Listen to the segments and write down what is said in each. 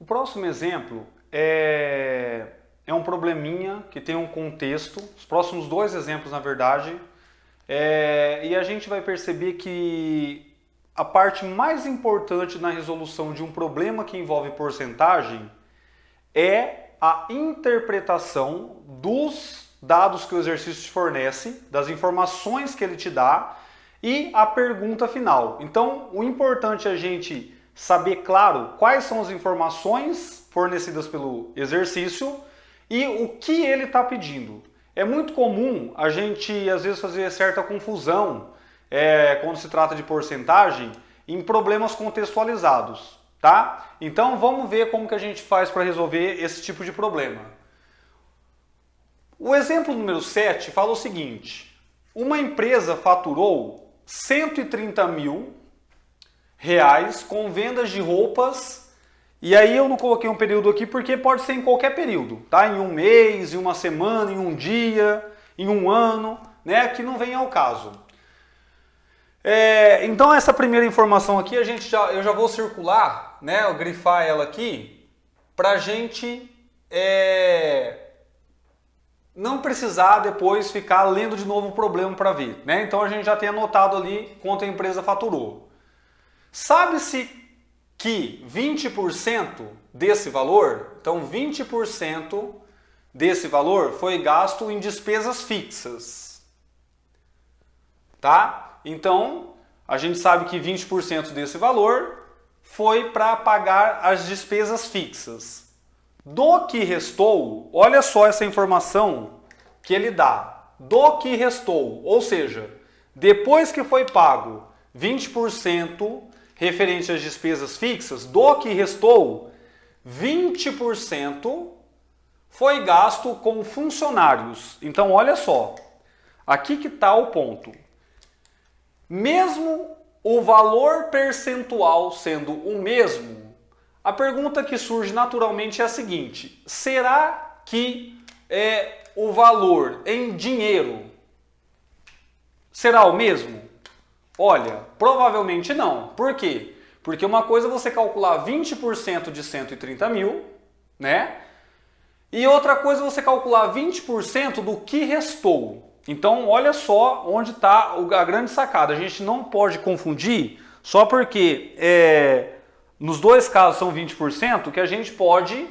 O próximo exemplo é um probleminha que tem um contexto, os próximos dois exemplos na verdade, e a gente vai perceber que a parte mais importante na resolução de um problema que envolve porcentagem é a interpretação dos dados que o exercício te fornece, das informações que ele te dá e a pergunta final. Então, o importante é a gente saber, claro, quais são as informações fornecidas pelo exercício e o que ele está pedindo. É muito comum a gente, às vezes, fazer certa confusão quando se trata de porcentagem em problemas contextualizados, tá? Então, vamos ver como que a gente faz para resolver esse tipo de problema. O exemplo número 7 fala o seguinte: uma empresa faturou 130 mil reais com vendas de roupas, e aí eu não coloquei um período aqui porque pode ser em qualquer período, tá? Em um mês, em uma semana, em um dia, em um ano, né? Que não vem ao caso. Então essa primeira informação aqui eu já vou circular, né? Eu grifar ela aqui para a gente não precisar depois ficar lendo de novo o problema para ver, né? Então a gente já tem anotado ali quanto a empresa faturou. Sabe-se que 20% desse valor, então 20% desse valor foi gasto em despesas fixas, tá? Então a gente sabe que 20% desse valor foi para pagar as despesas fixas. Do que restou, olha só essa informação que ele dá. Do que restou, ou seja, depois que foi pago 20% referente às despesas fixas, do que restou, 20% foi gasto com funcionários. Então, olha só, aqui que está o ponto. Mesmo o valor percentual sendo o mesmo, a pergunta que surge naturalmente é a seguinte: será que o valor em dinheiro será o mesmo? Olha, provavelmente não. Por quê? Porque uma coisa é você calcular 20% de 130 mil, né? E outra coisa é você calcular 20% do que restou. Então, olha só onde está a grande sacada. A gente não pode confundir só porque nos dois casos são 20%, que a gente pode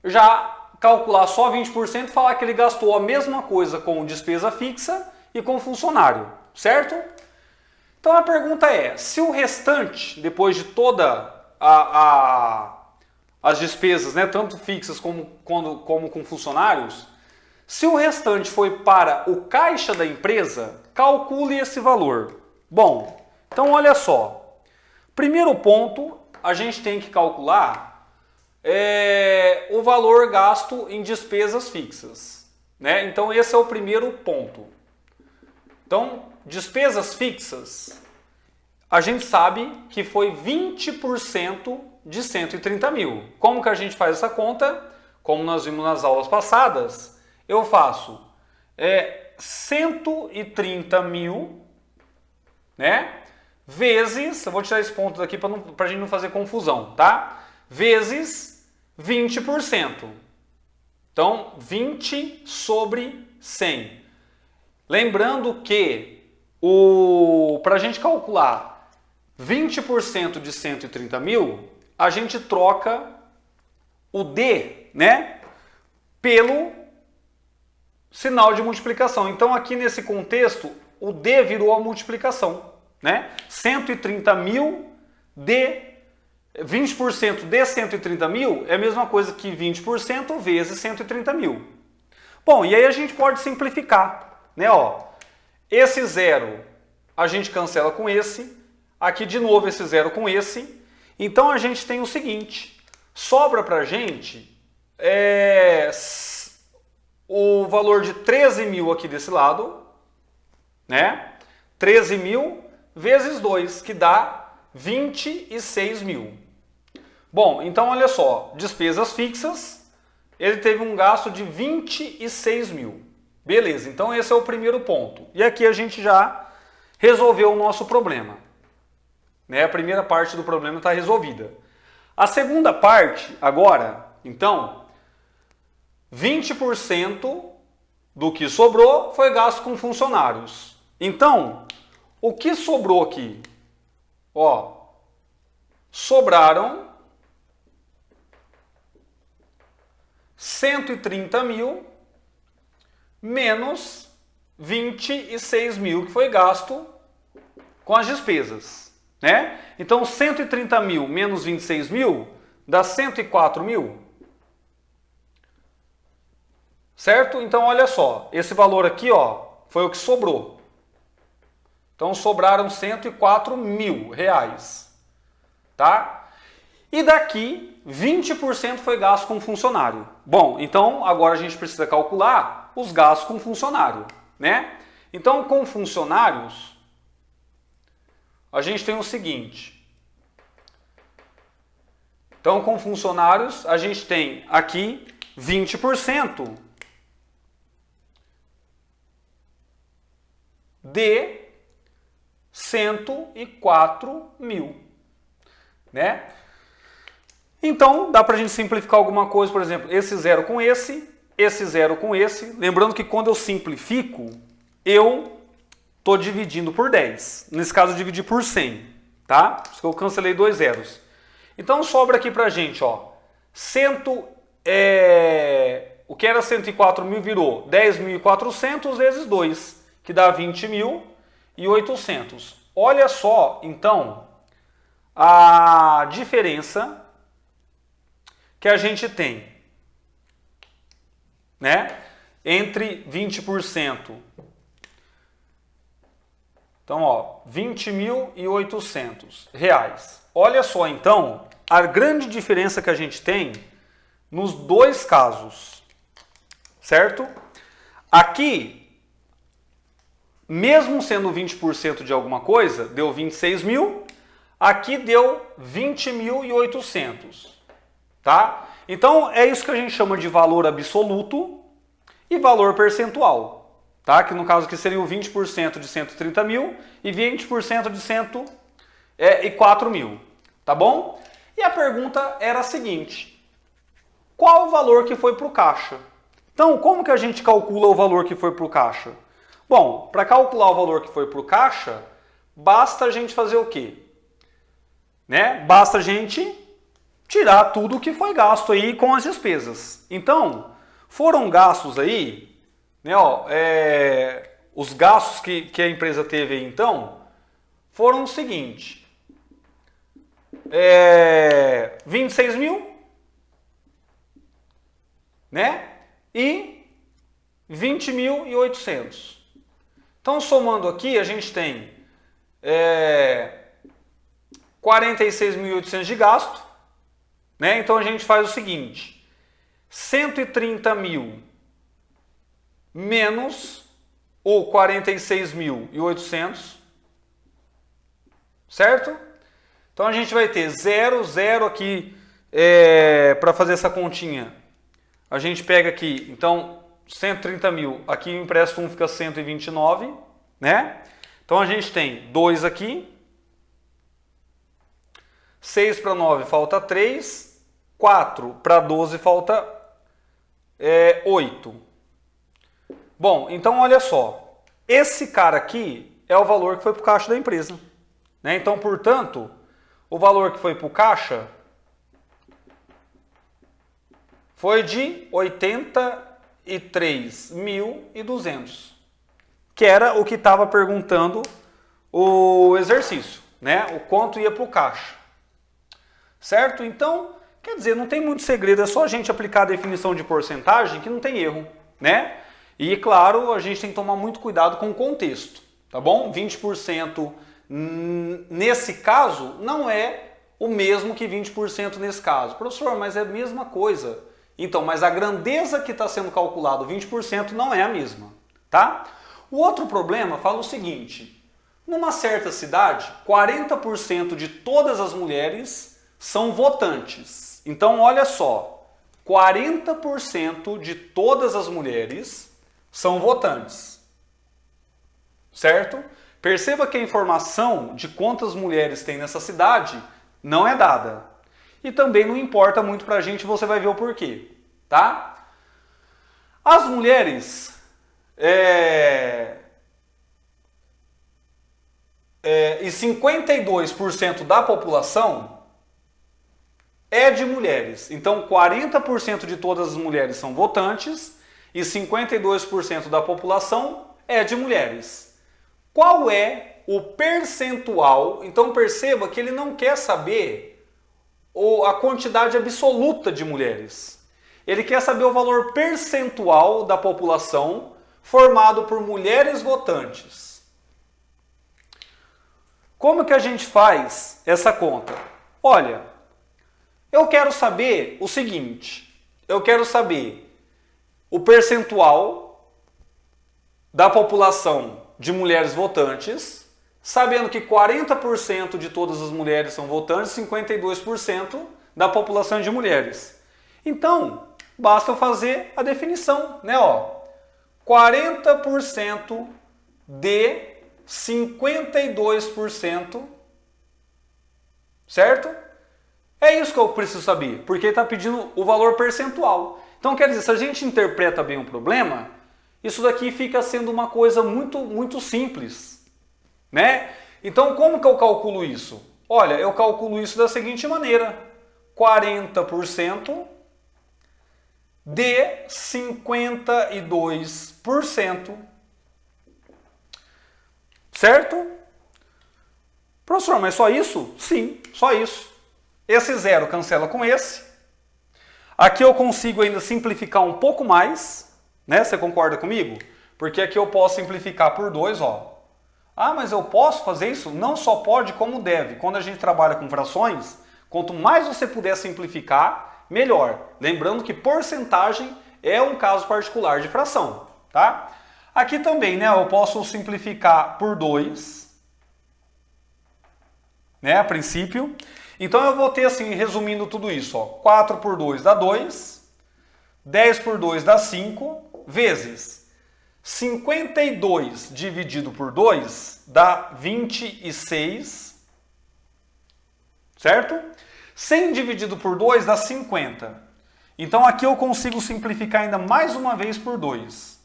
já calcular só 20% e falar que ele gastou a mesma coisa com despesa fixa e com funcionário, certo? Então a pergunta é, se o restante, depois de toda as despesas, né, tanto fixas como com funcionários, se o restante foi para o caixa da empresa, calcule esse valor. Bom, então olha só. Primeiro ponto, a gente tem que calcular o valor gasto em despesas fixas, né? Então esse é o primeiro ponto. Então, despesas fixas, a gente sabe que foi 20% de 130 mil. Como que a gente faz essa conta? Como nós vimos nas aulas passadas, eu faço 130 mil, né? Vezes, eu vou tirar esse ponto daqui para a gente não fazer confusão, tá? Vezes 20%. Então, 20 sobre 100. Lembrando que para a gente calcular 20% de 130 mil, a gente troca o D, né, pelo sinal de multiplicação. Então, aqui nesse contexto, o D virou a multiplicação, né? 130 mil de 20% de 130 mil é a mesma coisa que 20% vezes 130 mil. Bom, e aí a gente pode simplificar, né? Ó, esse zero a gente cancela com esse, aqui de novo esse zero com esse. Então a gente tem o seguinte: sobra pra gente o valor de 13 mil aqui desse lado, né? 13 mil vezes 2, que dá 26 mil. Bom, então olha só, despesas fixas, ele teve um gasto de 26 mil. Beleza, então esse é o primeiro ponto. E aqui a gente já resolveu o nosso problema, né? A primeira parte do problema está resolvida. A segunda parte, agora, então, 20% do que sobrou foi gasto com funcionários. Então, o que sobrou aqui? Ó, sobraram 130 mil menos 26 mil que foi gasto com as despesas, né? Então, 130 mil menos 26 mil dá 104 mil. Certo? Então, olha só, esse valor aqui, ó, foi o que sobrou. Então, sobraram 104 mil reais, tá? E daqui, 20% foi gasto com funcionário. Bom, então, agora a gente precisa calcular os gastos com funcionário, né? Então, com funcionários, a gente tem o seguinte. Então, com funcionários, a gente tem aqui 20% de 104 mil, né? Então, dá para a gente simplificar alguma coisa, por exemplo, esse zero com esse zero com esse. Lembrando que quando eu simplifico, eu estou dividindo por 10. Nesse caso, eu dividi por 100, tá? Por isso que eu cancelei 2 zeros. Então, sobra aqui para a gente, ó, o que era 104 mil virou 10.400 vezes 2, que dá 20.800. Olha só, então, a diferença que a gente tem, né, entre 20%. Então, ó, 20.800 reais. Olha só, então, a grande diferença que a gente tem nos dois casos, certo? Aqui, mesmo sendo 20% de alguma coisa, deu 26 mil, aqui deu 20.800, tá? Então, é isso que a gente chama de valor absoluto e valor percentual, tá? Que no caso aqui seria o 20% de 130 mil e 20% de 104 mil, tá bom? E a pergunta era a seguinte: qual o valor que foi para o caixa? Então, como que a gente calcula o valor que foi para o caixa? Bom, para calcular o valor que foi para o caixa, basta a gente fazer o quê? Né? Basta a gente tirar tudo o que foi gasto aí com as despesas. Então, foram gastos aí, né, ó, os gastos que a empresa teve aí, então, foram o seguinte: 26 mil, né, e 20.800. Então, somando aqui, a gente tem 46.800 de gasto, né? Então, a gente faz o seguinte: 130 mil menos o 46.800, certo? Então, a gente vai ter 0, 0 aqui, para fazer essa continha. A gente pega aqui, então, 130 mil, aqui o empresto 1 fica 129, né? Então, a gente tem 2 aqui, 6 para 9 falta 3, 4 para 12 falta 8. Bom, então olha só, esse cara aqui é o valor que foi para o caixa da empresa, né? Então, portanto, o valor que foi para o caixa foi de 83.200, que era o que estava perguntando o exercício, né? O quanto ia para o caixa, certo? Então, quer dizer, não tem muito segredo, é só a gente aplicar a definição de porcentagem que não tem erro, né? E, claro, a gente tem que tomar muito cuidado com o contexto, tá bom? 20% nesse caso não é o mesmo que 20% nesse caso. Professor, mas é a mesma coisa. Então, mas a grandeza que está sendo calculado, 20%, não é a mesma, tá? O outro problema fala o seguinte: numa certa cidade, 40% de todas as mulheres são votantes. Então, olha só, 40% de todas as mulheres são votantes, certo? Perceba que a informação de quantas mulheres tem nessa cidade não é dada. e também não importa muito pra gente, você vai ver o porquê, tá? As mulheres e 52% da população é de mulheres. Então 40% de todas as mulheres são votantes e 52% da população é de mulheres. Qual é o percentual? Então perceba que ele não quer saber a quantidade absoluta de mulheres. Ele quer saber o valor percentual da população formado por mulheres votantes. Como que a gente faz essa conta? Olha, eu quero saber o seguinte, eu quero saber o percentual da população de mulheres votantes, sabendo que 40% de todas as mulheres são votantes, 52% da população de mulheres. Então, basta eu fazer a definição, né? 40% de 52%, certo? É isso que eu preciso saber, porque ele está pedindo o valor percentual. Então, quer dizer, se a gente interpreta bem o problema, isso daqui fica sendo uma coisa muito simples, né? Então, como que eu calculo isso? Olha, eu calculo isso da seguinte maneira: 40% de 52%, certo? Professor, mas só isso? Sim, só isso. Esse zero cancela com esse. Aqui eu consigo ainda simplificar um pouco mais, né? Você concorda comigo? Porque aqui eu posso simplificar por 2, ó. Ah, mas eu posso fazer isso? Não só pode, como deve. Quando a gente trabalha com frações, quanto mais você puder simplificar, melhor. Lembrando que porcentagem é um caso particular de fração, tá? Aqui também, né, eu posso simplificar por 2, né, a princípio. Então eu vou ter assim, resumindo tudo isso, ó, 4 por 2 dá 2, 10 por 2 dá 5, vezes 52 dividido por 2 dá 26, certo? 100 dividido por 2 dá 50. Então aqui eu consigo simplificar ainda mais uma vez por 2.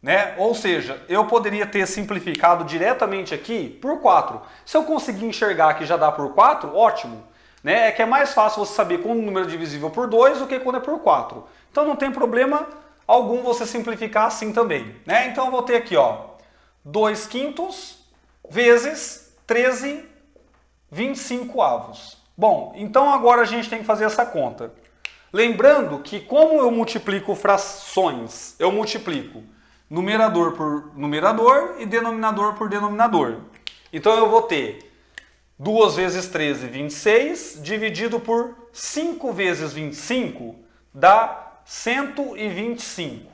Né? Ou seja, eu poderia ter simplificado diretamente aqui por 4. Se eu conseguir enxergar que já dá por 4, ótimo. Né? É que é mais fácil você saber quando o número é divisível por 2 do que quando é por 4. Então não tem problema algum você simplificar assim também. Né? Então eu vou ter aqui, ó, 2/5 vezes 13/25. Bom, então agora a gente tem que fazer essa conta. Lembrando que como eu multiplico frações, eu multiplico numerador por numerador e denominador por denominador. Então eu vou ter 2 vezes 13, 26, dividido por 5 vezes 25, dá 125.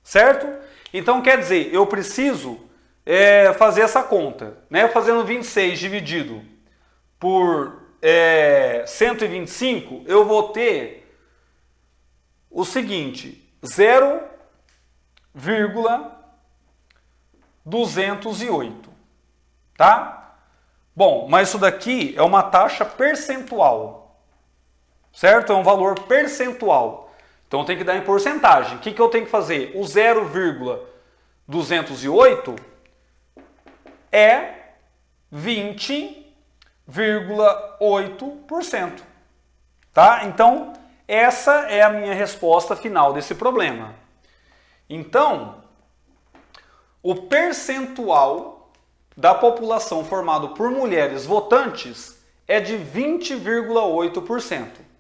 Certo? Então quer dizer, eu preciso fazer essa conta. Né? Fazendo 26 dividido por 125, eu vou ter o seguinte, 0,208, tá? Bom, mas isso daqui é uma taxa percentual, certo? É um valor percentual. Então tem que dar em porcentagem. O que eu tenho que fazer? O 0,208 é 20,8%, tá? Então essa é a minha resposta final desse problema. Então, o percentual da população formado por mulheres votantes é de 20,8%.